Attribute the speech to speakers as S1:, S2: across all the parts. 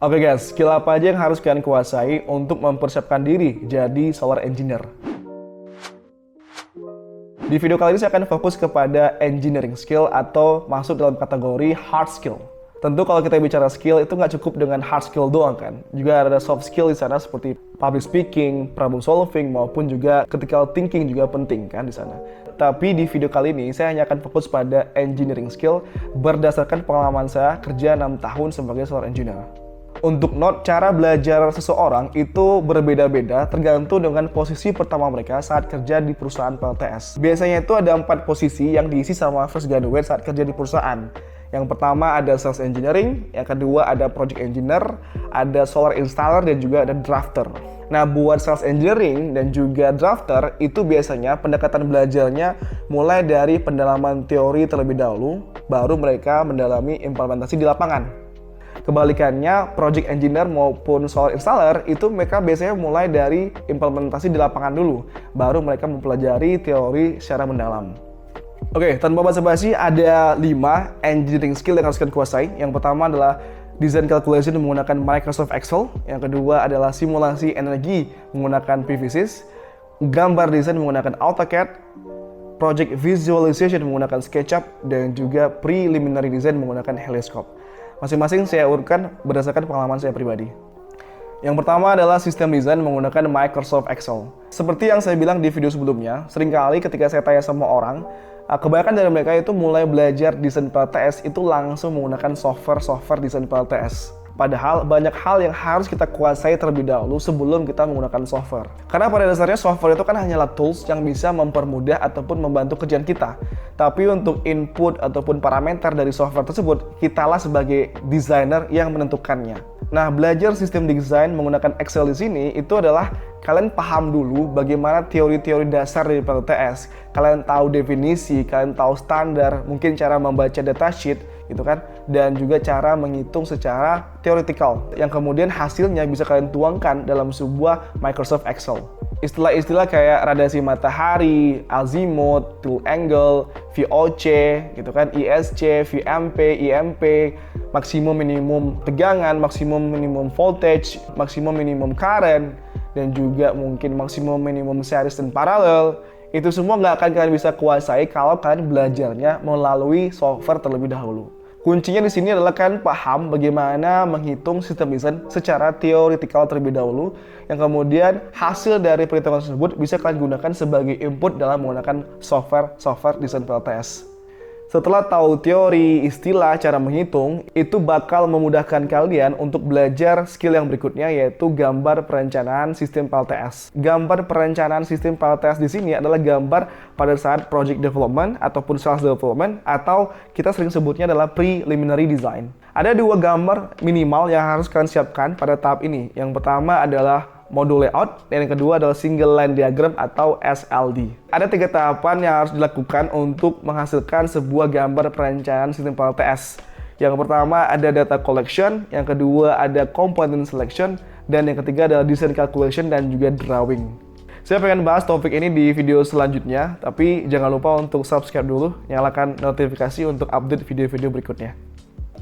S1: Oke guys, skill apa aja yang harus kalian kuasai untuk mempersiapkan diri jadi solar engineer? Di video kali ini saya akan fokus kepada engineering skill atau masuk dalam kategori hard skill. Tentu kalau kita bicara skill itu nggak cukup dengan hard skill doang kan. Juga ada soft skill di sana seperti public speaking, problem solving, maupun juga critical thinking juga penting kan di sana. Tapi di video kali ini saya hanya akan fokus pada engineering skill berdasarkan pengalaman saya kerja 6 tahun sebagai solar engineer. Untuk note, cara belajar seseorang itu berbeda-beda tergantung dengan posisi pertama mereka saat kerja di perusahaan PLTS. Biasanya itu ada 4 posisi yang diisi sama fresh graduate saat kerja di perusahaan. Yang pertama ada sales engineering, yang kedua ada project engineer, ada solar installer, dan juga ada drafter. Nah, buat sales engineering dan juga drafter itu biasanya pendekatan belajarnya mulai dari pendalaman teori terlebih dahulu, baru mereka mendalami implementasi di lapangan. Kebalikannya, project engineer maupun solar installer itu mereka biasanya mulai dari implementasi di lapangan dulu, baru mereka mempelajari teori secara mendalam. Oke, tanpa basa-basi ada 5 engineering skill yang harus kalian kuasai. Yang pertama adalah design calculation menggunakan Microsoft Excel. Yang kedua adalah simulasi energi menggunakan PVSys, gambar desain menggunakan AutoCAD, project visualization menggunakan SketchUp, dan juga preliminary design menggunakan Helioscope. Masing-masing saya urutkan berdasarkan pengalaman saya pribadi. Yang pertama adalah sistem desain menggunakan Microsoft Excel. Seperti yang saya bilang di video sebelumnya, seringkali ketika saya tanya sama orang, kebanyakan dari mereka itu mulai belajar desain PLTS itu langsung menggunakan software desain PLTS. Padahal banyak hal yang harus kita kuasai terlebih dahulu sebelum kita menggunakan software. Karena pada dasarnya software itu kan hanyalah tools yang bisa mempermudah ataupun membantu kerjaan kita. Tapi untuk input ataupun parameter dari software tersebut, kitalah sebagai desainer yang menentukannya. Nah, belajar sistem desain menggunakan Excel di sini itu adalah kalian paham dulu bagaimana teori-teori dasar dari PLTS. Kalian tahu definisi, kalian tahu standar, mungkin cara membaca datasheet, gitu kan, dan juga cara menghitung secara theoretical yang kemudian hasilnya bisa kalian tuangkan dalam sebuah Microsoft Excel. Istilah-istilah kayak radiasi matahari, azimuth, tilt angle, VOC, gitu kan, ISC, VMP, IMP, maksimum minimum tegangan, maksimum minimum voltage, maksimum minimum current, dan juga mungkin maksimum minimum series dan paralel. Itu semua nggak akan kalian bisa kuasai kalau kalian belajarnya melalui software terlebih dahulu. Kuncinya di sini adalah kalian paham bagaimana menghitung sistem desain secara teoretikal terlebih dahulu, yang kemudian hasil dari perhitungan tersebut bisa kalian gunakan sebagai input dalam menggunakan software desain PLTS. Setelah tahu teori, istilah, cara menghitung, itu bakal memudahkan kalian untuk belajar skill yang berikutnya, yaitu gambar perencanaan sistem PLTS. Gambar perencanaan sistem PLTS di sini adalah gambar pada saat project development ataupun sales development, atau kita sering sebutnya adalah preliminary design. Ada 2 gambar minimal yang harus kalian siapkan pada tahap ini. Yang pertama adalah modul layout, dan yang kedua adalah single line diagram atau SLD. Ada 3 tahapan yang harus dilakukan untuk menghasilkan sebuah gambar perencanaan sistem PLTS. Yang pertama ada data collection, yang kedua ada component selection, dan yang ketiga adalah design calculation dan juga drawing. Saya pengen bahas topik ini di video selanjutnya, tapi jangan lupa untuk subscribe dulu, nyalakan notifikasi untuk update video-video berikutnya.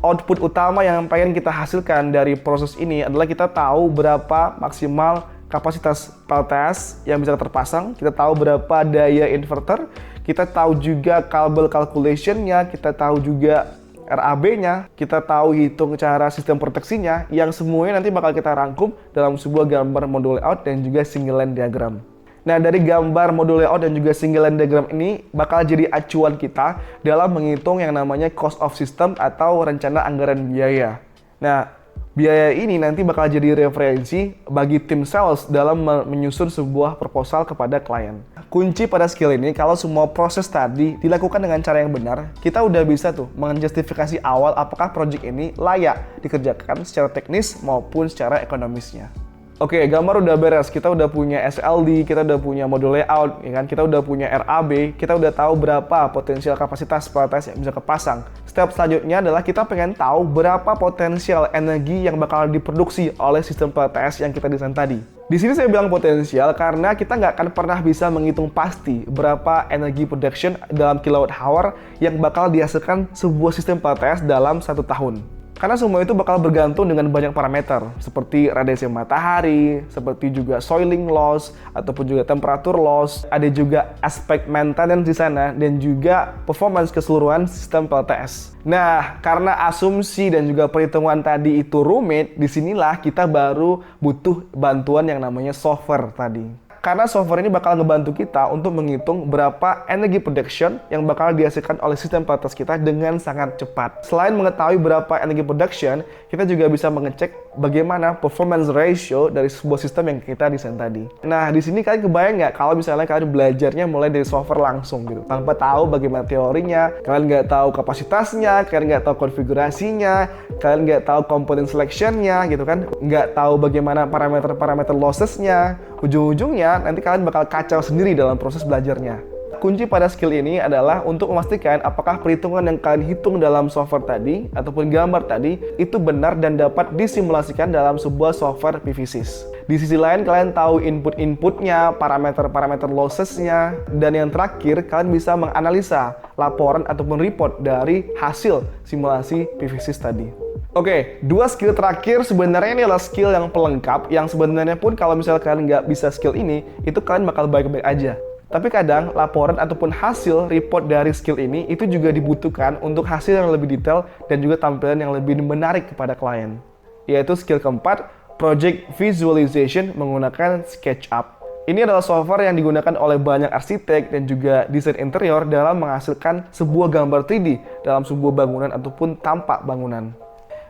S1: Output utama yang pengen kita hasilkan dari proses ini adalah kita tahu berapa maksimal kapasitas PLTS yang bisa terpasang, kita tahu berapa daya inverter, kita tahu juga kabel calculation-nya, kita tahu juga RAB-nya, kita tahu hitung cara sistem proteksinya, yang semuanya nanti bakal kita rangkum dalam sebuah gambar modul layout dan juga single line diagram. Nah, dari gambar modul layout dan juga single line diagram ini bakal jadi acuan kita dalam menghitung yang namanya cost of system atau rencana anggaran biaya. Nah, biaya ini nanti bakal jadi referensi bagi tim sales dalam menyusun sebuah proposal kepada klien. Kunci pada skill ini, kalau semua proses tadi dilakukan dengan cara yang benar, kita udah bisa tuh menjustifikasi awal apakah project ini layak dikerjakan secara teknis maupun secara ekonomisnya. Oke, gambar udah beres, kita udah punya SLD, kita udah punya modul layout, ya kan? Kita udah punya RAB, kita udah tahu berapa potensial kapasitas PLTS yang bisa kepasang. Step selanjutnya adalah kita pengen tahu berapa potensial energi yang bakal diproduksi oleh sistem PLTS yang kita desain tadi. Di sini saya bilang potensial karena kita nggak akan pernah bisa menghitung pasti berapa energi production dalam kilowatt hour yang bakal dihasilkan sebuah sistem PLTS dalam 1 tahun. Karena semua itu bakal bergantung dengan banyak parameter, seperti radiasi matahari, seperti juga soiling loss, ataupun juga temperatur loss. Ada juga aspek maintenance di sana, dan juga performance keseluruhan sistem PLTS. Nah, karena asumsi dan juga perhitungan tadi itu rumit, disinilah kita baru butuh bantuan yang namanya software tadi. Karena software ini bakal ngebantu kita untuk menghitung berapa energy production yang bakal dihasilkan oleh sistem PLTS kita dengan sangat cepat. Selain mengetahui berapa energy production, kita juga bisa mengecek bagaimana performance ratio dari sebuah sistem yang kita desain tadi. Nah, di sini kalian kebayang nggak kalau misalnya kalian belajarnya mulai dari software langsung gitu, tanpa tahu bagaimana teorinya, kalian nggak tahu kapasitasnya, kalian nggak tahu konfigurasinya, kalian nggak tahu component selectionnya gitu kan, nggak tahu bagaimana parameter-parameter lossesnya. Ujung-ujungnya nanti kalian bakal kacau sendiri dalam proses belajarnya. Kunci pada skill ini adalah untuk memastikan apakah perhitungan yang kalian hitung dalam software tadi ataupun gambar tadi itu benar dan dapat disimulasikan dalam sebuah software PVSys. Di sisi lain kalian tahu input-inputnya, parameter-parameter lossesnya, dan yang terakhir kalian bisa menganalisa laporan ataupun report dari hasil simulasi PVSys tadi. Oke, dua skill terakhir sebenarnya ini adalah skill yang pelengkap yang sebenarnya pun kalau misalnya kalian nggak bisa skill ini, itu kalian bakal baik-baik aja. Tapi kadang laporan ataupun hasil report dari skill ini itu juga dibutuhkan untuk hasil yang lebih detail dan juga tampilan yang lebih menarik kepada klien. Yaitu skill keempat, project visualization menggunakan SketchUp. Ini adalah software yang digunakan oleh banyak arsitek dan juga desain interior dalam menghasilkan sebuah gambar 3D dalam sebuah bangunan ataupun tampak bangunan.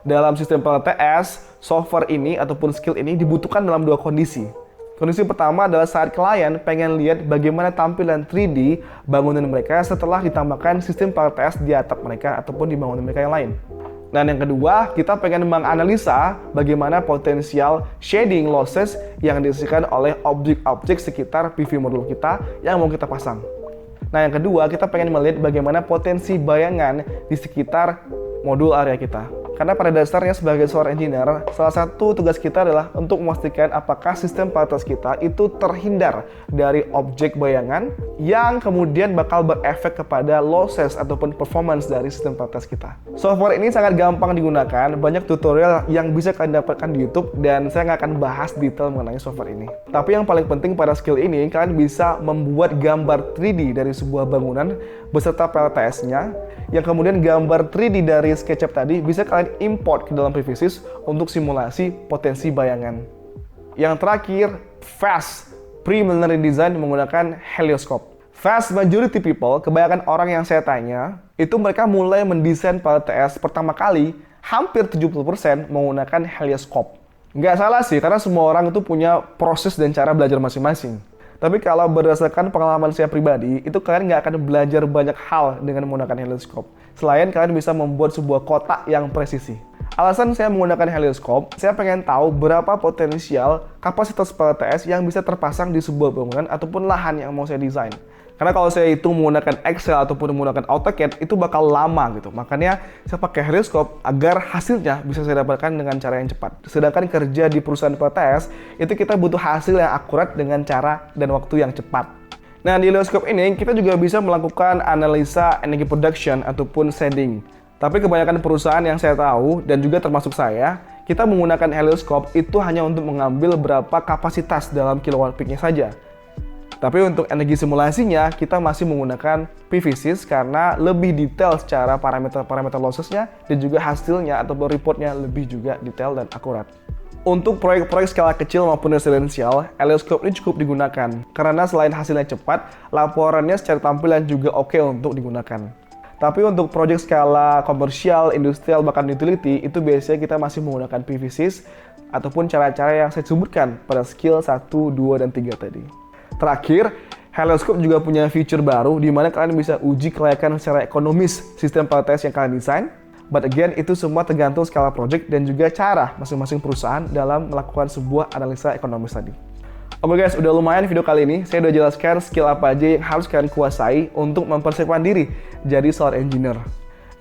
S1: Dalam sistem PLTS, software ini ataupun skill ini dibutuhkan dalam dua kondisi. Kondisi pertama adalah saat klien pengen lihat bagaimana tampilan 3D bangunan mereka setelah ditambahkan sistem PLTS di atap mereka ataupun di bangunan mereka yang lain. Dan yang kedua, kita pengen menganalisa bagaimana potensial shading losses yang dihasilkan oleh objek-objek sekitar PV modul kita yang mau kita pasang. Nah, yang kedua, kita pengen melihat bagaimana potensi bayangan di sekitar modul area kita. Karena pada dasarnya sebagai software engineer, salah satu tugas kita adalah untuk memastikan apakah sistem PLTS kita itu terhindar dari objek bayangan yang kemudian bakal berefek kepada losses ataupun performance dari sistem PLTS kita. Software ini sangat gampang digunakan, banyak tutorial yang bisa kalian dapatkan di YouTube dan saya nggak akan bahas detail mengenai software ini. Tapi yang paling penting pada skill ini, kalian bisa membuat gambar 3D dari sebuah bangunan beserta PLTS-nya, yang kemudian gambar 3D dari SketchUp tadi bisa kalian import ke dalam PVSys untuk simulasi potensi bayangan. Yang terakhir, fast preliminary design menggunakan helioscope. Vast majority people, kebanyakan orang yang saya tanya, itu mereka mulai mendesain PLTS pertama kali hampir 70% menggunakan helioscope. Nggak salah sih, karena semua orang itu punya proses dan cara belajar masing-masing. Tapi kalau berdasarkan pengalaman saya pribadi, itu kalian nggak akan belajar banyak hal dengan menggunakan helioscope. Selain kalian bisa membuat sebuah kotak yang presisi. Alasan saya menggunakan helioscope, saya pengen tahu berapa potensial kapasitas PLTS yang bisa terpasang di sebuah bangunan ataupun lahan yang mau saya desain. Karena kalau saya hitung menggunakan Excel ataupun menggunakan AutoCAD, itu bakal lama gitu. Makanya saya pakai helioscope agar hasilnya bisa saya dapatkan dengan cara yang cepat. Sedangkan kerja di perusahaan PLTS, itu kita butuh hasil yang akurat dengan cara dan waktu yang cepat. Nah, di helioscope ini kita juga bisa melakukan analisa energy production ataupun shading. Tapi kebanyakan perusahaan yang saya tahu, dan juga termasuk saya, kita menggunakan helioscope itu hanya untuk mengambil berapa kapasitas dalam kilowatt peak-nya saja. Tapi untuk energi simulasinya, kita masih menggunakan PVSys karena lebih detail secara parameter-parameter lossesnya dan juga hasilnya atau reportnya lebih juga detail dan akurat. Untuk proyek-proyek skala kecil maupun residensial, helioscope ini cukup digunakan karena selain hasilnya cepat, laporannya secara tampilan juga oke untuk digunakan. Tapi untuk proyek skala komersial, industrial, bahkan utility, itu biasanya kita masih menggunakan PVSys ataupun cara-cara yang saya sebutkan pada skill 1, 2, dan 3 tadi. Terakhir, helioscope juga punya feature baru di mana kalian bisa uji kelayakan secara ekonomis sistem PLTS yang kalian desain. But again, itu semua tergantung skala project dan juga cara masing-masing perusahaan dalam melakukan sebuah analisa ekonomis tadi. Oke guys, udah lumayan video kali ini. Saya udah jelaskan skill apa aja yang harus kalian kuasai untuk mempersiapkan diri jadi software engineer.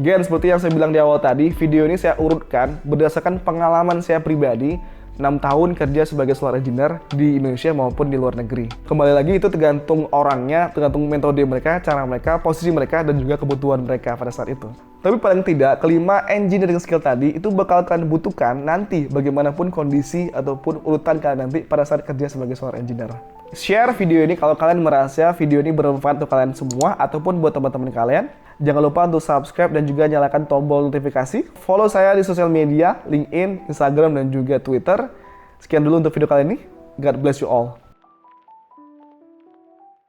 S1: Again, seperti yang saya bilang di awal tadi, video ini saya urutkan berdasarkan pengalaman saya pribadi 6 tahun kerja sebagai software engineer di Indonesia maupun di luar negeri. Kembali lagi itu tergantung orangnya, tergantung metode mereka, cara mereka, posisi mereka, dan juga kebutuhan mereka pada saat itu. Tapi paling tidak, kelima engineering skill tadi itu bakal kalian butuhkan nanti bagaimanapun kondisi ataupun urutan kalian nanti pada saat kerja sebagai software engineer. Share video ini kalau kalian merasa video ini bermanfaat untuk kalian semua ataupun buat teman-teman kalian. Jangan lupa untuk subscribe dan juga nyalakan tombol notifikasi. Follow saya di sosial media, LinkedIn, Instagram, dan juga Twitter. Sekian dulu untuk video kali ini. God bless you all.